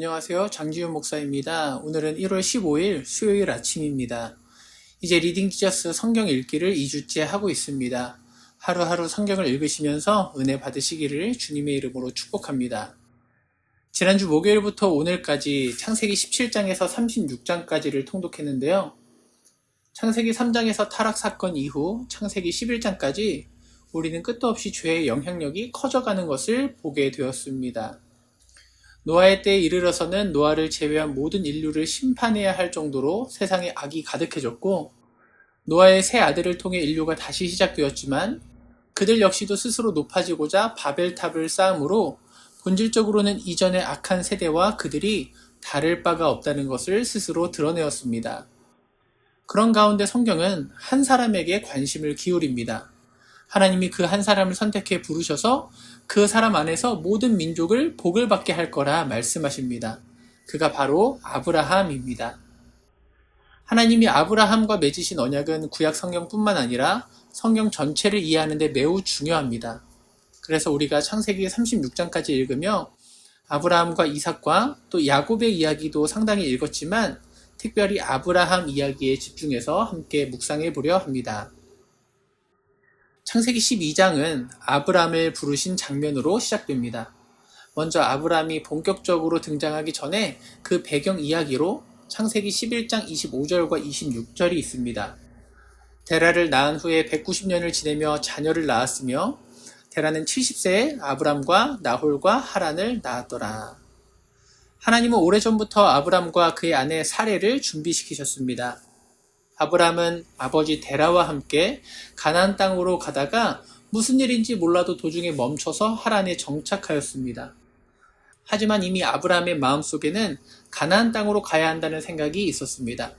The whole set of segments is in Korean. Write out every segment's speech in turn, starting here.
안녕하세요. 장지훈 목사입니다. 오늘은 1월 15일 수요일 아침입니다. 이제 리딩 지저스 성경 읽기를 2주째 하고 있습니다. 하루하루 성경을 읽으시면서 은혜 받으시기를 주님의 이름으로 축복합니다. 지난주 목요일부터 오늘까지 창세기 17장에서 36장까지를 통독했는데요. 창세기 3장에서 타락 사건 이후 창세기 11장까지 우리는 끝도 없이 죄의 영향력이 커져가는 것을 보게 되었습니다. 노아의 때에 이르러서는 노아를 제외한 모든 인류를 심판해야 할 정도로 세상에 악이 가득해졌고, 노아의 세 아들을 통해 인류가 다시 시작되었지만 그들 역시도 스스로 높아지고자 바벨탑을 쌓음으로 본질적으로는 이전의 악한 세대와 그들이 다를 바가 없다는 것을 스스로 드러내었습니다. 그런 가운데 성경은 한 사람에게 관심을 기울입니다. 하나님이 그 한 사람을 선택해 부르셔서 그 사람 안에서 모든 민족을 복을 받게 할 거라 말씀하십니다. 그가 바로 아브라함입니다. 하나님이 아브라함과 맺으신 언약은 구약 성경뿐만 아니라 성경 전체를 이해하는 데 매우 중요합니다. 그래서 우리가 창세기 36장까지 읽으며 아브라함과 이삭과 또 야곱의 이야기도 상당히 읽었지만 특별히 아브라함 이야기에 집중해서 함께 묵상해 보려 합니다. 창세기 12장은 아브람을 부르신 장면으로 시작됩니다. 먼저 아브람이 본격적으로 등장하기 전에 그 배경 이야기로 창세기 11장 25절과 26절이 있습니다. 데라를 낳은 후에 190년을 지내며 자녀를 낳았으며 데라는 70세에 아브람과 나홀과 하란을 낳았더라. 하나님은 오래전부터 아브람과 그의 아내 사레를 준비시키셨습니다. 아브람은 아버지 데라와 함께 가나안 땅으로 가다가 무슨 일인지 몰라도 도중에 멈춰서 하란에 정착하였습니다. 하지만 이미 아브람의 마음속에는 가나안 땅으로 가야 한다는 생각이 있었습니다.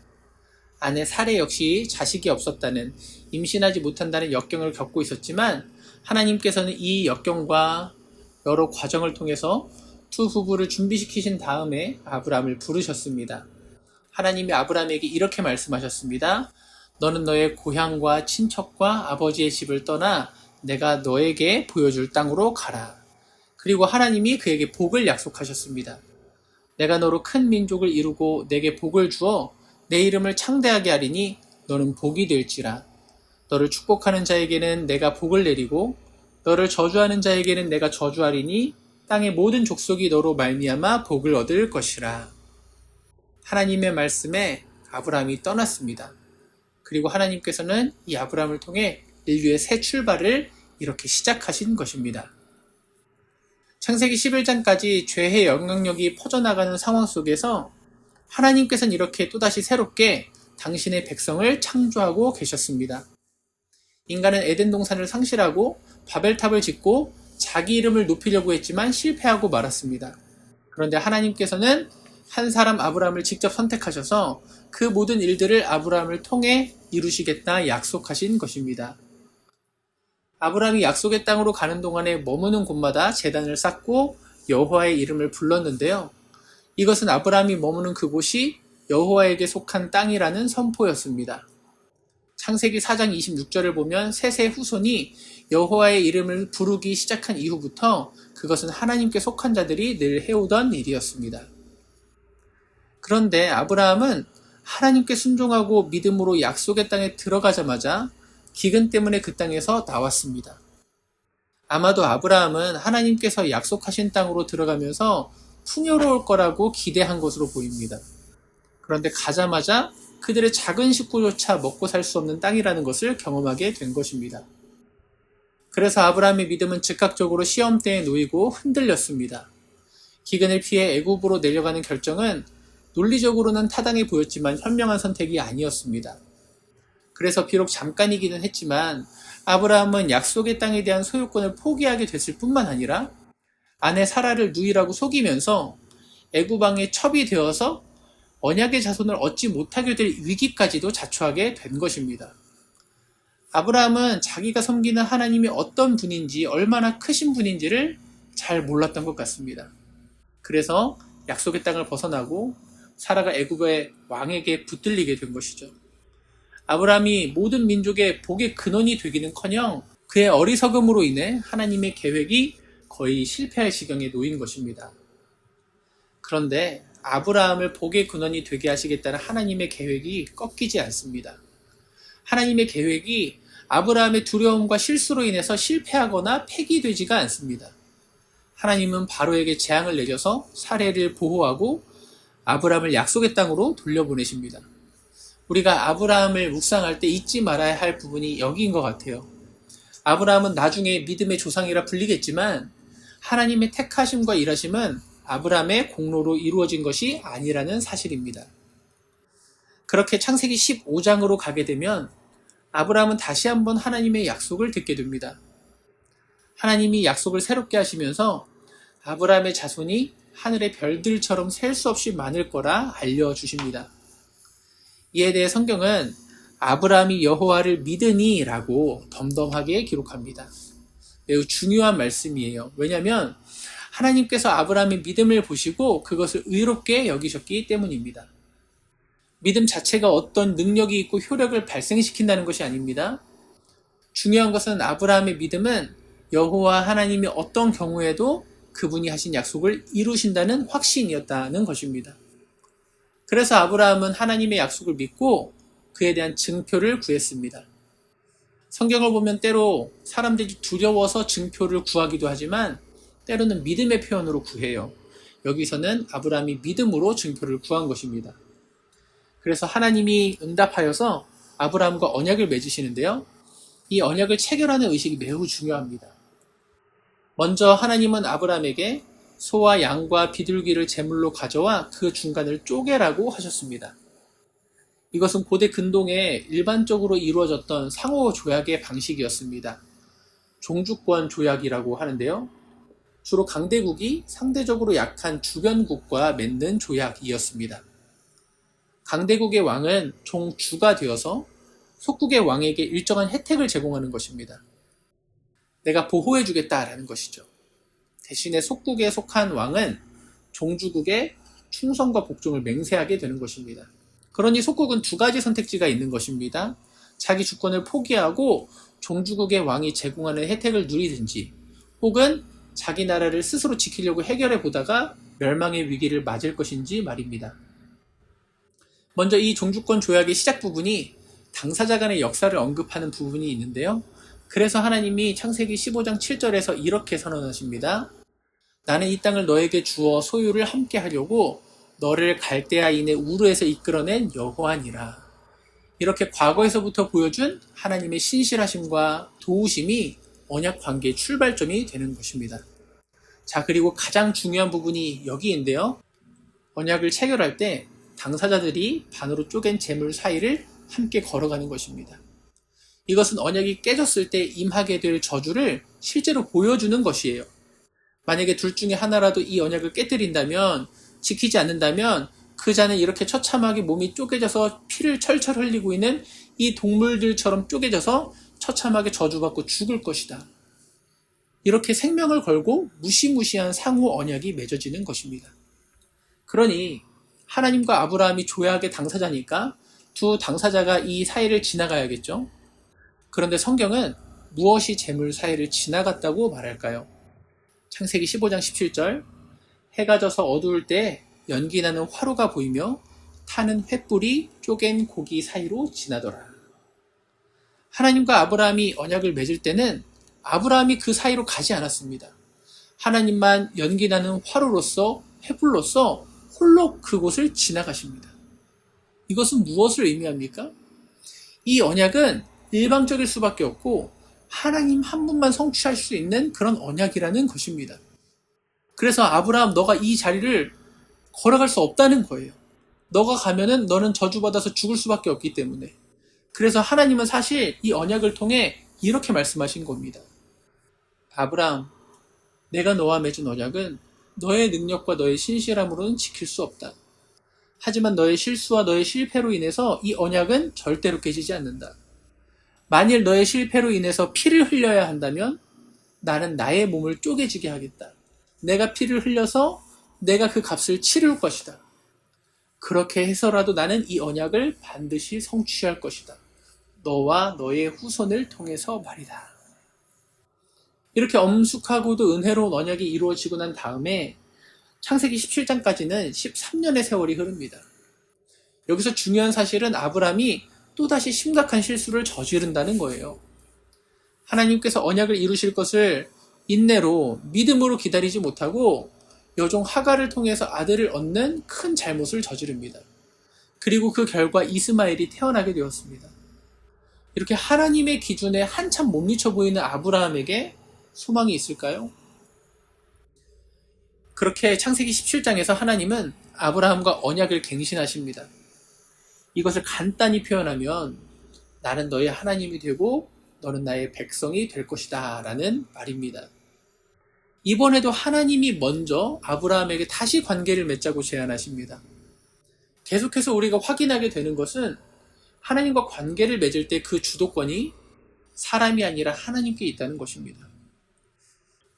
아내 사레 역시 자식이 없었다는, 임신하지 못한다는 역경을 겪고 있었지만 하나님께서는 이 역경과 여러 과정을 통해서 두 부부를 준비시키신 다음에 아브람을 부르셨습니다. 하나님이 아브람에게 이렇게 말씀하셨습니다. 너는 너의 고향과 친척과 아버지의 집을 떠나 내가 너에게 보여줄 땅으로 가라. 그리고 하나님이 그에게 복을 약속하셨습니다. 내가 너로 큰 민족을 이루고 내게 복을 주어 내 이름을 창대하게 하리니 너는 복이 될지라. 너를 축복하는 자에게는 내가 복을 내리고 너를 저주하는 자에게는 내가 저주하리니 땅의 모든 족속이 너로 말미암아 복을 얻을 것이라. 하나님의 말씀에 아브람이 떠났습니다. 그리고 하나님께서는 이 아브람을 통해 인류의 새 출발을 이렇게 시작하신 것입니다. 창세기 11장까지 죄의 영향력이 퍼져나가는 상황 속에서 하나님께서는 이렇게 또다시 새롭게 당신의 백성을 창조하고 계셨습니다. 인간은 에덴 동산을 상실하고 바벨탑을 짓고 자기 이름을 높이려고 했지만 실패하고 말았습니다. 그런데 하나님께서는 한 사람 아브람을 직접 선택하셔서 그 모든 일들을 아브람을 통해 이루시겠다 약속하신 것입니다. 아브람이 약속의 땅으로 가는 동안에 머무는 곳마다 제단을 쌓고 여호와의 이름을 불렀는데요. 이것은 아브람이 머무는 그곳이 여호와에게 속한 땅이라는 선포였습니다. 창세기 4장 26절을 보면 셋의 후손이 여호와의 이름을 부르기 시작한 이후부터 그것은 하나님께 속한 자들이 늘 해오던 일이었습니다. 그런데 아브라함은 하나님께 순종하고 믿음으로 약속의 땅에 들어가자마자 기근 때문에 그 땅에서 나왔습니다. 아마도 아브라함은 하나님께서 약속하신 땅으로 들어가면서 풍요로울 거라고 기대한 것으로 보입니다. 그런데 가자마자 그들의 작은 식구조차 먹고 살 수 없는 땅이라는 것을 경험하게 된 것입니다. 그래서 아브라함의 믿음은 즉각적으로 시험대에 놓이고 흔들렸습니다. 기근을 피해 애굽으로 내려가는 결정은 논리적으로는 타당해 보였지만 현명한 선택이 아니었습니다. 그래서 비록 잠깐이기는 했지만 아브라함은 약속의 땅에 대한 소유권을 포기하게 됐을 뿐만 아니라 아내 사라를 누이라고 속이면서 애굽 왕의 첩이 되어서 언약의 자손을 얻지 못하게 될 위기까지도 자초하게 된 것입니다. 아브라함은 자기가 섬기는 하나님이 어떤 분인지, 얼마나 크신 분인지를 잘 몰랐던 것 같습니다. 그래서 약속의 땅을 벗어나고 사라가 애굽의 왕에게 붙들리게 된 것이죠. 아브라함이 모든 민족의 복의 근원이 되기는커녕 그의 어리석음으로 인해 하나님의 계획이 거의 실패할 지경에 놓인 것입니다. 그런데 아브라함을 복의 근원이 되게 하시겠다는 하나님의 계획이 꺾이지 않습니다. 하나님의 계획이 아브라함의 두려움과 실수로 인해서 실패하거나 폐기되지가 않습니다. 하나님은 바로에게 재앙을 내려서 사례를 보호하고 아브라함을 약속의 땅으로 돌려보내십니다. 우리가 아브라함을 묵상할 때 잊지 말아야 할 부분이 여기인 것 같아요. 아브라함은 나중에 믿음의 조상이라 불리겠지만 하나님의 택하심과 일하심은 아브라함의 공로로 이루어진 것이 아니라는 사실입니다. 그렇게 창세기 15장으로 가게 되면 아브라함은 다시 한번 하나님의 약속을 듣게 됩니다. 하나님이 약속을 새롭게 하시면서 아브라함의 자손이 하늘의 별들처럼 셀 수 없이 많을 거라 알려주십니다. 이에 대해 성경은 아브라함이 여호와를 믿으니 라고 덤덤하게 기록합니다. 매우 중요한 말씀이에요. 왜냐하면 하나님께서 아브라함의 믿음을 보시고 그것을 의롭게 여기셨기 때문입니다. 믿음 자체가 어떤 능력이 있고 효력을 발생시킨다는 것이 아닙니다. 중요한 것은 아브라함의 믿음은 여호와 하나님이 어떤 경우에도 그분이 하신 약속을 이루신다는 확신이었다는 것입니다. 그래서 아브라함은 하나님의 약속을 믿고 그에 대한 증표를 구했습니다. 성경을 보면 때로 사람들이 두려워서 증표를 구하기도 하지만 때로는 믿음의 표현으로 구해요. 여기서는 아브라함이 믿음으로 증표를 구한 것입니다. 그래서 하나님이 응답하여서 아브라함과 언약을 맺으시는데요. 이 언약을 체결하는 의식이 매우 중요합니다. 먼저 하나님은 아브라함에게 소와 양과 비둘기를 제물로 가져와 그 중간을 쪼개라고 하셨습니다. 이것은 고대 근동에 일반적으로 이루어졌던 상호 조약의 방식이었습니다. 종주권 조약이라고 하는데요. 주로 강대국이 상대적으로 약한 주변국과 맺는 조약이었습니다. 강대국의 왕은 종주가 되어서 속국의 왕에게 일정한 혜택을 제공하는 것입니다. 내가 보호해주겠다라는 것이죠. 대신에 속국에 속한 왕은 종주국의 충성과 복종을 맹세하게 되는 것입니다. 그러니 속국은 두 가지 선택지가 있는 것입니다. 자기 주권을 포기하고 종주국의 왕이 제공하는 혜택을 누리든지 혹은 자기 나라를 스스로 지키려고 해결해 보다가 멸망의 위기를 맞을 것인지 말입니다. 먼저 이 종주권 조약의 시작 부분이 당사자 간의 역사를 언급하는 부분이 있는데요. 그래서 하나님이 창세기 15장 7절에서 이렇게 선언하십니다. 나는 이 땅을 너에게 주어 소유를 함께 하려고 너를 갈대아인의 우르에서 이끌어낸 여호와니라. 이렇게 과거에서부터 보여준 하나님의 신실하심과 도우심이 언약 관계의 출발점이 되는 것입니다. 자, 그리고 가장 중요한 부분이 여기인데요. 언약을 체결할 때 당사자들이 반으로 쪼갠 재물 사이를 함께 걸어가는 것입니다. 이것은 언약이 깨졌을 때 임하게 될 저주를 실제로 보여주는 것이에요. 만약에 둘 중에 하나라도 이 언약을 깨뜨린다면, 지키지 않는다면 그 자는 이렇게 처참하게 몸이 쪼개져서 피를 철철 흘리고 있는 이 동물들처럼 쪼개져서 처참하게 저주받고 죽을 것이다. 이렇게 생명을 걸고 무시무시한 상호 언약이 맺어지는 것입니다. 그러니 하나님과 아브라함이 조약의 당사자니까 두 당사자가 이 사이를 지나가야겠죠. 그런데 성경은 무엇이 재물 사이를 지나갔다고 말할까요? 창세기 15장 17절 해가 져서 어두울 때 연기나는 화로가 보이며 타는 횃불이 쪼갠 고기 사이로 지나더라. 하나님과 아브라함이 언약을 맺을 때는 아브라함이 그 사이로 가지 않았습니다. 하나님만 연기나는 화로로서 횃불로서 홀로 그곳을 지나가십니다. 이것은 무엇을 의미합니까? 이 언약은 일방적일 수밖에 없고 하나님 한 분만 성취할 수 있는 그런 언약이라는 것입니다. 그래서 아브라함 너가 이 자리를 걸어갈 수 없다는 거예요. 너가 가면은 너는 저주받아서 죽을 수밖에 없기 때문에. 그래서 하나님은 사실 이 언약을 통해 이렇게 말씀하신 겁니다. 아브라함, 내가 너와 맺은 언약은 너의 능력과 너의 신실함으로는 지킬 수 없다. 하지만 너의 실수와 너의 실패로 인해서 이 언약은 절대로 깨지지 않는다. 만일 너의 실패로 인해서 피를 흘려야 한다면 나는 나의 몸을 쪼개지게 하겠다. 내가 피를 흘려서 내가 그 값을 치를 것이다. 그렇게 해서라도 나는 이 언약을 반드시 성취할 것이다. 너와 너의 후손을 통해서 말이다. 이렇게 엄숙하고도 은혜로운 언약이 이루어지고 난 다음에 창세기 17장까지는 13년의 세월이 흐릅니다. 여기서 중요한 사실은 아브라함이 또다시 심각한 실수를 저지른다는 거예요. 하나님께서 언약을 이루실 것을 인내로 믿음으로 기다리지 못하고 여종 하갈을 통해서 아들을 얻는 큰 잘못을 저지릅니다. 그리고 그 결과 이스마엘이 태어나게 되었습니다. 이렇게 하나님의 기준에 한참 못 미쳐 보이는 아브라함에게 소망이 있을까요? 그렇게 창세기 17장에서 하나님은 아브라함과 언약을 갱신하십니다. 이것을 간단히 표현하면 나는 너의 하나님이 되고 너는 나의 백성이 될 것이다 라는 말입니다. 이번에도 하나님이 먼저 아브라함에게 다시 관계를 맺자고 제안하십니다. 계속해서 우리가 확인하게 되는 것은 하나님과 관계를 맺을 때 그 주도권이 사람이 아니라 하나님께 있다는 것입니다.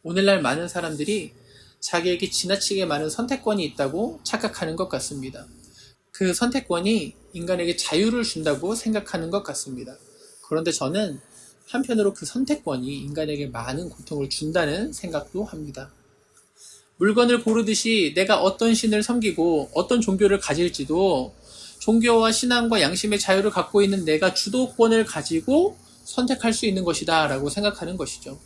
오늘날 많은 사람들이 자기에게 지나치게 많은 선택권이 있다고 착각하는 것 같습니다. 그 선택권이 인간에게 자유를 준다고 생각하는 것 같습니다. 그런데 저는 한편으로 그 선택권이 인간에게 많은 고통을 준다는 생각도 합니다. 물건을 고르듯이 내가 어떤 신을 섬기고 어떤 종교를 가질지도 종교와 신앙과 양심의 자유를 갖고 있는 내가 주도권을 가지고 선택할 수 있는 것이다 라고 생각하는 것이죠.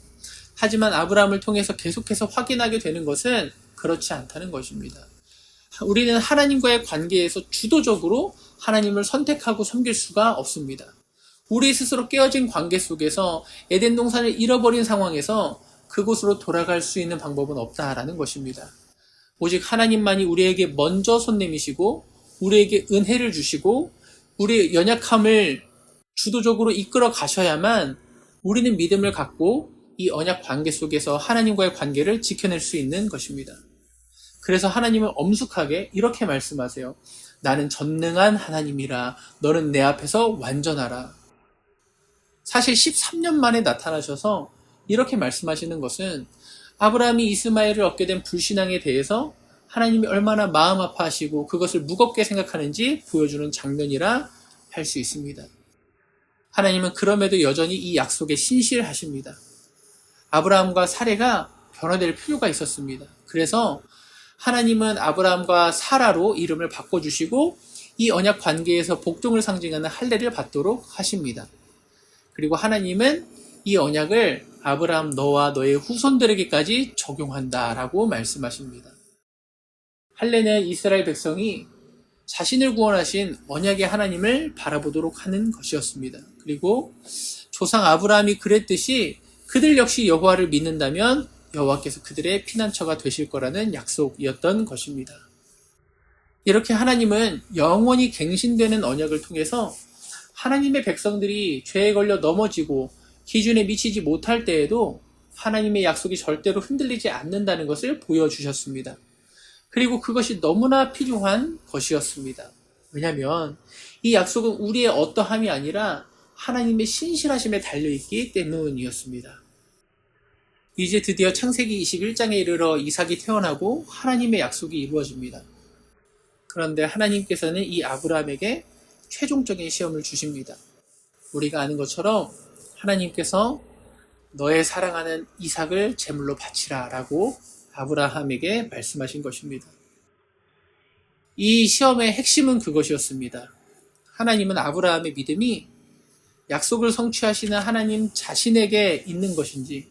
하지만 아브라함을 통해서 계속해서 확인하게 되는 것은 그렇지 않다는 것입니다. 우리는 하나님과의 관계에서 주도적으로 하나님을 선택하고 섬길 수가 없습니다. 우리 스스로 깨어진 관계 속에서 에덴 동산을 잃어버린 상황에서 그곳으로 돌아갈 수 있는 방법은 없다라는 것입니다. 오직 하나님만이 우리에게 먼저 손 내미시고 우리에게 은혜를 주시고 우리의 연약함을 주도적으로 이끌어 가셔야만 우리는 믿음을 갖고 이 언약 관계 속에서 하나님과의 관계를 지켜낼 수 있는 것입니다. 그래서 하나님은 엄숙하게 이렇게 말씀하세요. 나는 전능한 하나님이라 너는 내 앞에서 완전하라. 사실 13년 만에 나타나셔서 이렇게 말씀하시는 것은 아브라함이 이스마엘을 얻게 된 불신앙에 대해서 하나님이 얼마나 마음 아파하시고 그것을 무겁게 생각하는지 보여주는 장면이라 할 수 있습니다. 하나님은 그럼에도 여전히 이 약속에 신실하십니다. 아브라함과 사레가 변화될 필요가 있었습니다. 그래서 하나님은 아브라함과 사라로 이름을 바꿔주시고 이 언약 관계에서 복종을 상징하는 할례를 받도록 하십니다. 그리고 하나님은 이 언약을 아브라함 너와 너의 후손들에게까지 적용한다라고 말씀하십니다. 할례는 이스라엘 백성이 자신을 구원하신 언약의 하나님을 바라보도록 하는 것이었습니다. 그리고 조상 아브라함이 그랬듯이 그들 역시 여호와를 믿는다면 여호와께서 그들의 피난처가 되실 거라는 약속이었던 것입니다. 이렇게 하나님은 영원히 갱신되는 언약을 통해서 하나님의 백성들이 죄에 걸려 넘어지고 기준에 미치지 못할 때에도 하나님의 약속이 절대로 흔들리지 않는다는 것을 보여주셨습니다. 그리고 그것이 너무나 필요한 것이었습니다. 왜냐하면 이 약속은 우리의 어떠함이 아니라 하나님의 신실하심에 달려있기 때문이었습니다. 이제 드디어 창세기 21장에 이르러 이삭이 태어나고 하나님의 약속이 이루어집니다. 그런데 하나님께서는 이 아브라함에게 최종적인 시험을 주십니다. 우리가 아는 것처럼 하나님께서 너의 사랑하는 이삭을 제물로 바치라 라고 아브라함에게 말씀하신 것입니다. 이 시험의 핵심은 그것이었습니다. 하나님은 아브라함의 믿음이 약속을 성취하시는 하나님 자신에게 있는 것인지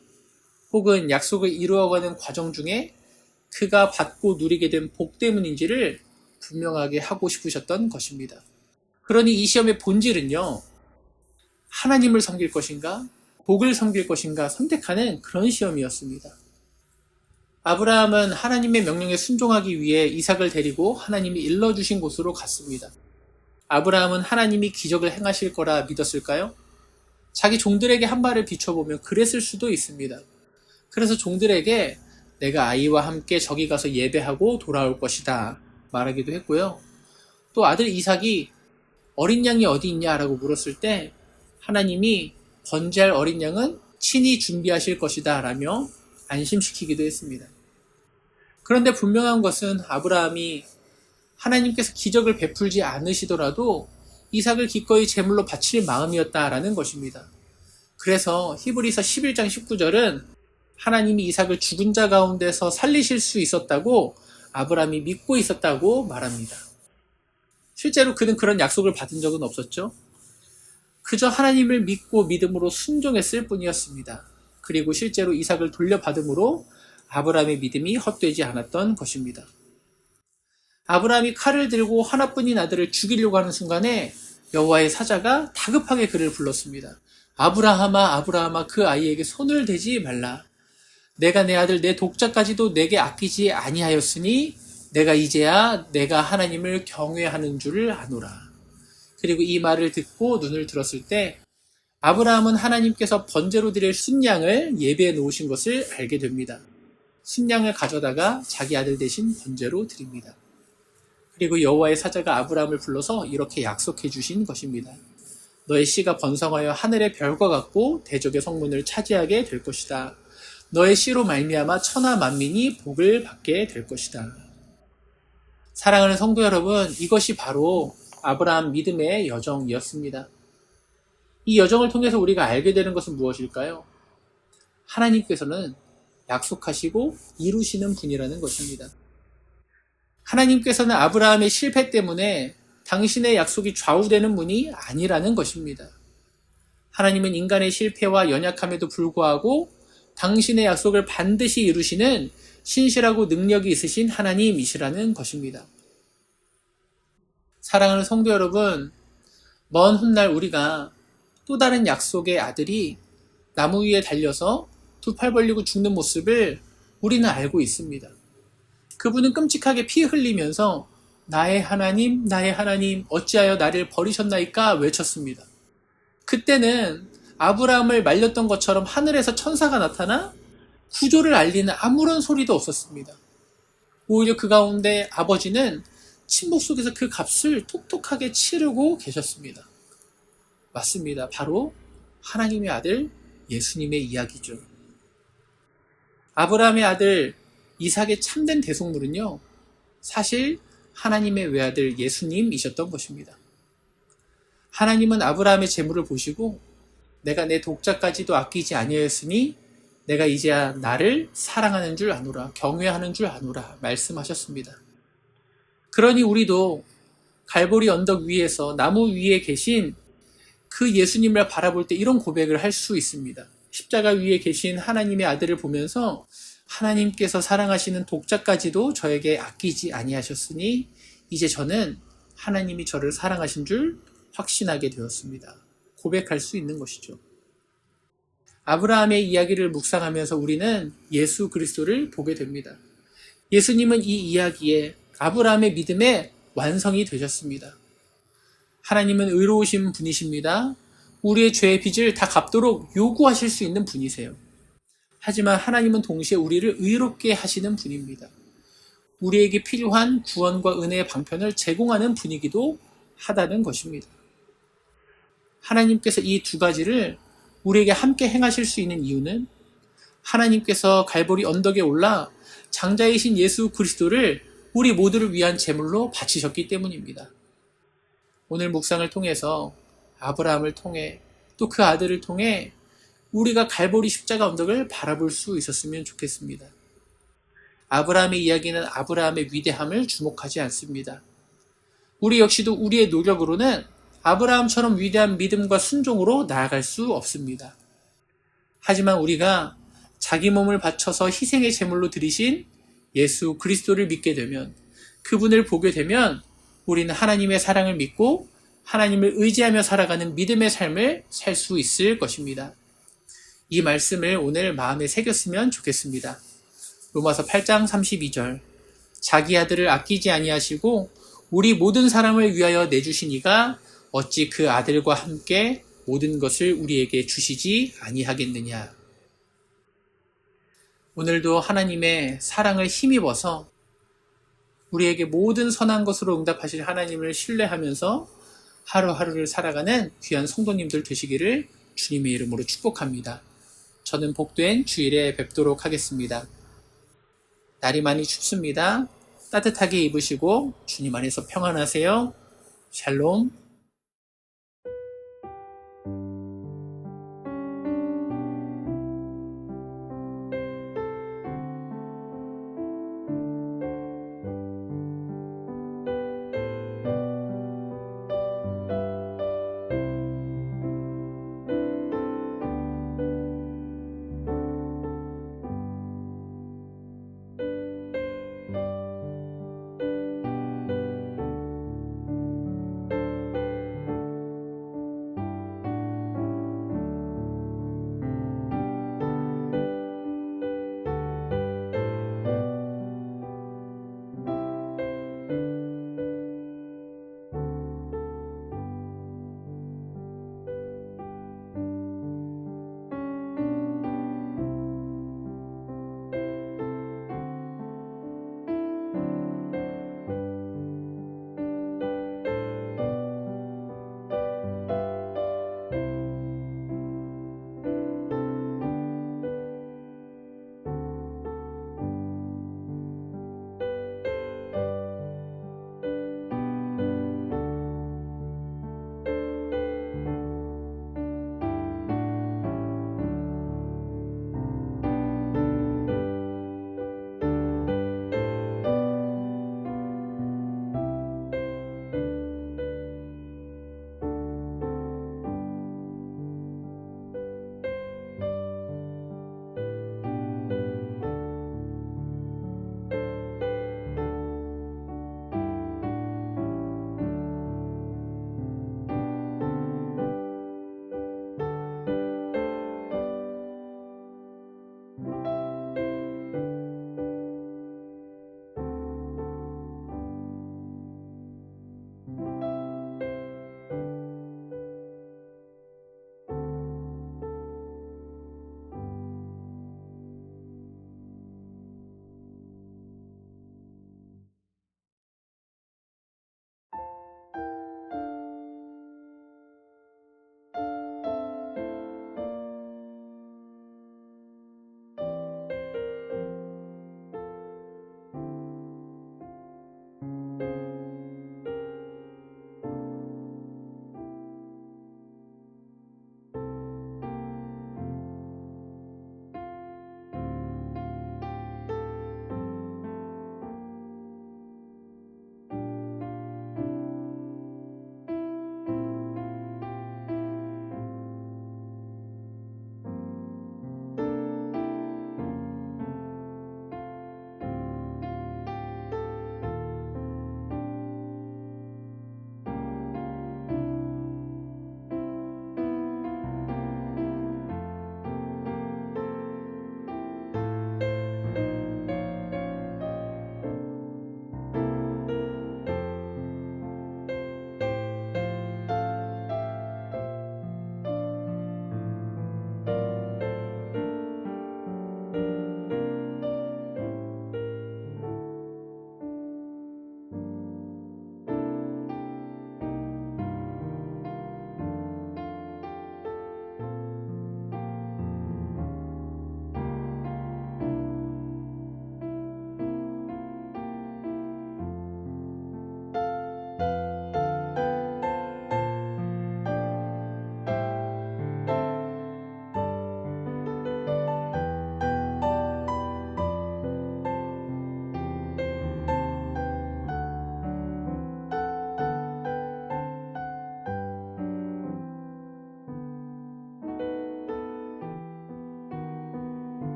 혹은 약속을 이루어가는 과정 중에 그가 받고 누리게 된 복 때문인지를 분명하게 하고 싶으셨던 것입니다. 그러니 이 시험의 본질은요, 하나님을 섬길 것인가, 복을 섬길 것인가 선택하는 그런 시험이었습니다. 아브라함은 하나님의 명령에 순종하기 위해 이삭을 데리고 하나님이 일러주신 곳으로 갔습니다. 아브라함은 하나님이 기적을 행하실 거라 믿었을까요? 자기 종들에게 한 발을 비춰보면 그랬을 수도 있습니다. 그래서 종들에게 내가 아이와 함께 저기 가서 예배하고 돌아올 것이다 말하기도 했고요. 또 아들 이삭이 어린 양이 어디 있냐라고 물었을 때 하나님이 번제할 어린 양은 친히 준비하실 것이다 라며 안심시키기도 했습니다. 그런데 분명한 것은 아브라함이 하나님께서 기적을 베풀지 않으시더라도 이삭을 기꺼이 제물로 바칠 마음이었다라는 것입니다. 그래서 히브리서 11장 19절은 하나님이 이삭을 죽은 자 가운데서 살리실 수 있었다고 아브라함이 믿고 있었다고 말합니다. 실제로 그는 그런 약속을 받은 적은 없었죠. 그저 하나님을 믿고 믿음으로 순종했을 뿐이었습니다. 그리고 실제로 이삭을 돌려받음으로 아브라함의 믿음이 헛되지 않았던 것입니다. 아브라함이 칼을 들고 하나뿐인 아들을 죽이려고 하는 순간에 여호와의 사자가 다급하게 그를 불렀습니다. 아브라함아, 아브라함아, 그 아이에게 손을 대지 말라. 내가 내 아들 내 독자까지도 내게 아끼지 아니하였으니 내가 이제야 내가 하나님을 경외하는 줄을 아노라. 그리고 이 말을 듣고 눈을 들었을 때 아브라함은 하나님께서 번제로 드릴 순양을 예배해 놓으신 것을 알게 됩니다. 순양을 가져다가 자기 아들 대신 번제로 드립니다. 그리고 여호와의 사자가 아브라함을 불러서 이렇게 약속해 주신 것입니다. 너의 씨가 번성하여 하늘의 별과 같고 대적의 성문을 차지하게 될 것이다. 너의 씨로 말미암아 천하 만민이 복을 받게 될 것이다. 사랑하는 성도 여러분, 이것이 바로 아브라함 믿음의 여정이었습니다. 이 여정을 통해서 우리가 알게 되는 것은 무엇일까요? 하나님께서는 약속하시고 이루시는 분이라는 것입니다. 하나님께서는 아브라함의 실패 때문에 당신의 약속이 좌우되는 분이 아니라는 것입니다. 하나님은 인간의 실패와 연약함에도 불구하고 당신의 약속을 반드시 이루시는 신실하고 능력이 있으신 하나님이시라는 것입니다. 사랑하는 성도 여러분, 먼 훗날 우리가 또 다른 약속의 아들이 나무 위에 달려서 두 팔 벌리고 죽는 모습을 우리는 알고 있습니다. 그분은 끔찍하게 피 흘리면서 나의 하나님, 나의 하나님, 어찌하여 나를 버리셨나이까 외쳤습니다. 그때는 아브라함을 말렸던 것처럼 하늘에서 천사가 나타나 구조를 알리는 아무런 소리도 없었습니다. 오히려 그 가운데 아버지는 침묵 속에서 그 값을 톡톡하게 치르고 계셨습니다. 맞습니다. 바로 하나님의 아들 예수님의 이야기죠. 아브라함의 아들 이삭의 참된 대속물은요, 사실 하나님의 외아들 예수님이셨던 것입니다. 하나님은 아브라함의 재물을 보시고 내가 내 독자까지도 아끼지 아니하였으니 내가 이제야 나를 사랑하는 줄 아노라, 경외하는 줄 아노라 말씀하셨습니다. 그러니 우리도 갈보리 언덕 위에서 나무 위에 계신 그 예수님을 바라볼 때 이런 고백을 할 수 있습니다. 십자가 위에 계신 하나님의 아들을 보면서 하나님께서 사랑하시는 독자까지도 저에게 아끼지 아니하셨으니 이제 저는 하나님이 저를 사랑하신 줄 확신하게 되었습니다. 고백할 수 있는 것이죠. 아브라함의 이야기를 묵상하면서 우리는 예수 그리스도를 보게 됩니다. 예수님은 이 이야기에 아브라함의 믿음의 완성이 되셨습니다. 하나님은 의로우신 분이십니다. 우리의 죄의 빚을 다 갚도록 요구하실 수 있는 분이세요. 하지만 하나님은 동시에 우리를 의롭게 하시는 분입니다. 우리에게 필요한 구원과 은혜의 방편을 제공하는 분이기도 하다는 것입니다. 하나님께서 이 두 가지를 우리에게 함께 행하실 수 있는 이유는 하나님께서 갈보리 언덕에 올라 장자이신 예수 그리스도를 우리 모두를 위한 제물로 바치셨기 때문입니다. 오늘 묵상을 통해서 아브라함을 통해 또 그 아들을 통해 우리가 갈보리 십자가 언덕을 바라볼 수 있었으면 좋겠습니다. 아브라함의 이야기는 아브라함의 위대함을 주목하지 않습니다. 우리 역시도 우리의 노력으로는 아브라함처럼 위대한 믿음과 순종으로 나아갈 수 없습니다. 하지만 우리가 자기 몸을 바쳐서 희생의 제물로 드리신 예수 그리스도를 믿게 되면, 그분을 보게 되면 우리는 하나님의 사랑을 믿고 하나님을 의지하며 살아가는 믿음의 삶을 살 수 있을 것입니다. 이 말씀을 오늘 마음에 새겼으면 좋겠습니다. 로마서 8장 32절, 자기 아들을 아끼지 아니하시고 우리 모든 사람을 위하여 내주신 이가 어찌 그 아들과 함께 모든 것을 우리에게 주시지 아니하겠느냐. 오늘도 하나님의 사랑을 힘입어서 우리에게 모든 선한 것으로 응답하실 하나님을 신뢰하면서 하루하루를 살아가는 귀한 성도님들 되시기를 주님의 이름으로 축복합니다. 저는 복된 주일에 뵙도록 하겠습니다. 날이 많이 춥습니다. 따뜻하게 입으시고 주님 안에서 평안하세요. 샬롬.